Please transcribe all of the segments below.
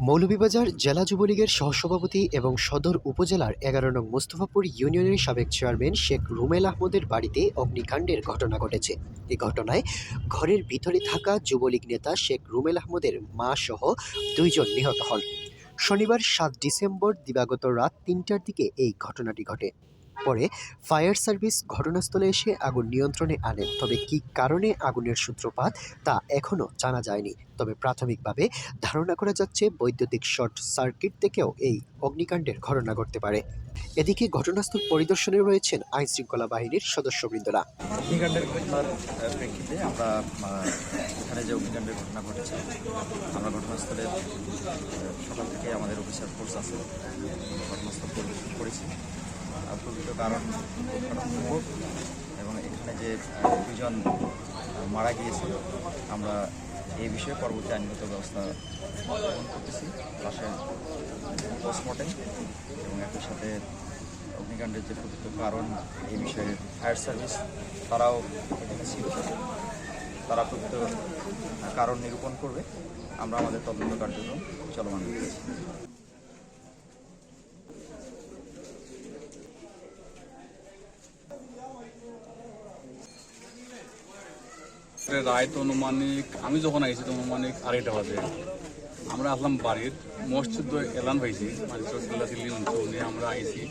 মৌলভীবাজার জেলা যুবলীগের সহসভাপতি এবং সদর উপজেলার ১১ নং মোস্তফাপুর ইউনিয়নের সাবেক চেয়ারম্যান শেখ রুমেল আহমদের বাড়িতে অগ্নিকাণ্ডের ঘটনা ঘটেছে। এ ঘটনায় ঘরের ভিতরে থাকা যুবলীগ নেতা শেখ রুমেল আহমদের মা সহ ২ জন নিহত হন। শনিবার ৭ ডিসেম্বর দিবাগত রাত ৩টার দিকে এই ঘটনাটি ঘটে। পরে ফায়ার সার্ভিস ঘটনাস্থলে এসে আগুন নিয়ন্ত্রণে আনেন। তবে কী কারণে আগুনের সূত্রপাত তা এখনও জানা যায়নি। তবে প্রাথমিকভাবে ধারণা করা যাচ্ছে বৈদ্যুতিক শর্ট সার্কিট থেকেও এই অগ্নিকাণ্ডের ঘটনা ঘটতে পারে। এদিকে ঘটনাস্থল পরিদর্শনে রয়েছেন আইনশৃঙ্খলা বাহিনীর সদস্যবৃন্দরা। অগ্নিকাণ্ডের ঘটনার প্রেক্ষিতে আমরা এখানে যে অগ্নিকাণ্ডের ঘটনা ঘটেছে আমরা ঘটনাস্থলে সকাল থেকে আমাদের অফিসার ফোর্স আছে, ঘটনাস্থল পরিদর্শন করেছি। প্রকৃত কারণ এবং এখানে যে ২ জন মারা গিয়েছিল আমরা এই বিষয়ে পরবর্তী আইনগত ব্যবস্থা গ্রহণ করতেছি, লাশের পোস্টমর্টেম এবং একই সাথে অগ্নিকাণ্ডের যে প্রকৃত কারণ এই বিষয়ে ফায়ার সার্ভিস তারাও এখানে ছিল, তারা প্রকৃত কারণ নিরূপণ করবে। আমরা আমাদের তদন্ত কার্যক্রম চলমান রেখেছি। রায় তো অনুমানিক, আমি যখন আইছি তো অনুমানিক ২:৩০ বাজে। আমরা আসলাম বাড়ির মসজিদ এলান পাইছি মানে আমরা আইছি,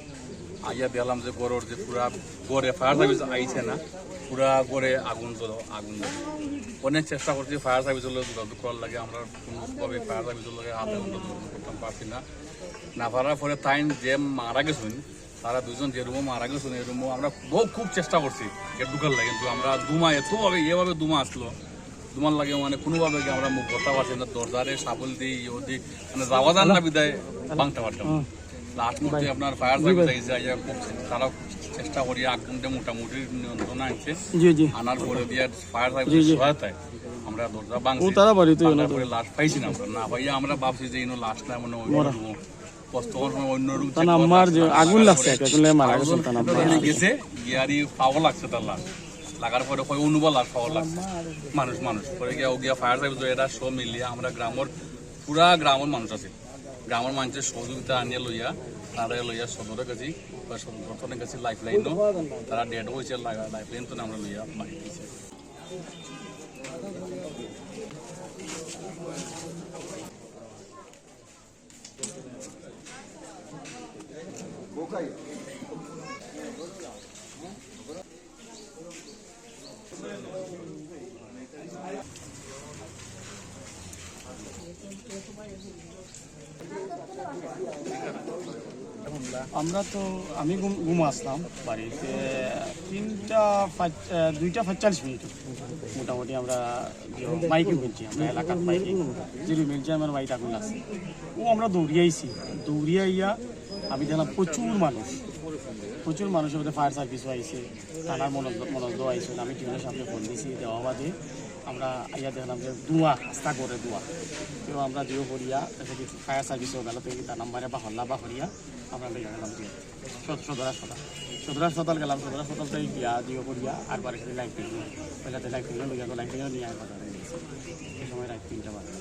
আইয়া দেখলাম যে গড়ের যে পুরা গড়ে ফায়ার সার্ভিস আইছে না, পুরা গড়ে আগুন অনেক চেষ্টা করছি ফায়ার সার্ভিসের লোক যোগাযোগ করার লাগে। আমরা কোনোভাবে ফায়ার সার্ভিসের লোক হাতে করতে পারছি না পারার পরে তাই যে মারা গেছেন তারা ২ জন যে রুমও মারা গেছেন এই রুমও আমরা খুব চেষ্টা করছি গেট ঢুকার লাগে, কিন্তু আমরা দুমা এতভাবে এভাবে দুমা আসলো, দুমার লাগে মানে কোনোভাবে আমরা মুখ করতে পারছি না, দরজারে সাবল দিই দিই মানে যাওয়া যান না বিদায় ভাঙতে পারতাম। লাস্ট মুহূর্তে আপনার ফায়ার সার্ভিস আইসে তারাও চেষ্টা করি আগুনটা মোটামুটি নিয়ন্ত্রণ আনছে, আনার পরে দিয়ে ফায়ার সার্ভিস সহায়তায় আমরা দরজা ভাঙছি, তারপরে লাশ পাইছি না। আমরা না পাইয়া আমরা ভাবছি যে লাশ না মানে অন্য রুম আগুন লাগছে গেছে গিয়ারি পাওয়া লাগছে তার লাশ লাগার পরে অনুভব লাশ পাওয়া লাগছে মানুষ পরে গিয়া ফায়ার সার্ভিস এরা সব মিলিয়ে আমরা পুরা গ্রামের মানুষ আছে, গ্রামের মানুষের সহযোগিতা আনিয়ে লইয়া তারা লইয়া সদরে গেছি বা সদরে গেছি লাইফ লাইনও তারা ডেড হয়েছে, লাইফ লাইন তো আমরা লইয়া বাড়ি দিয়েছি। আমরা তো আমি ঘুম আসলাম বাড়িতে 2:45 মোটামুটি আমরা মাইকে বলছি, আমরা এলাকার মাইকে যে মিলছে আমার বাড়িতে আগুন লাগছে ও আমরা দৌড়িয়াইয়া আমি দেখলাম প্রচুর মানুষের মধ্যে ফায়ার সার্ভিসও আইছে, থানার মনোজ আইসে। আমি টিভির সামনে ফোন দিয়েছি, দেওয়া বাদে আমরা আইয়া দেখলাম যে ধোঁয়া আস্তা করে ধোঁয়া, তো আমরা জিও করিয়া ফায়ার সার্ভিসও গেল থেকে তার নাম্বারে বা হল্লা বা হরিয়া আমরা লেগে গেলাম সদর হাসপাতাল গেলাম, সদর হাসপাতাল থেকে গিয়া জিও করিয়া আর বাড়ি লাইফ লাইফ নিয়ে নিয়ে আসবার এই সময় রাত ৩টা বাজে।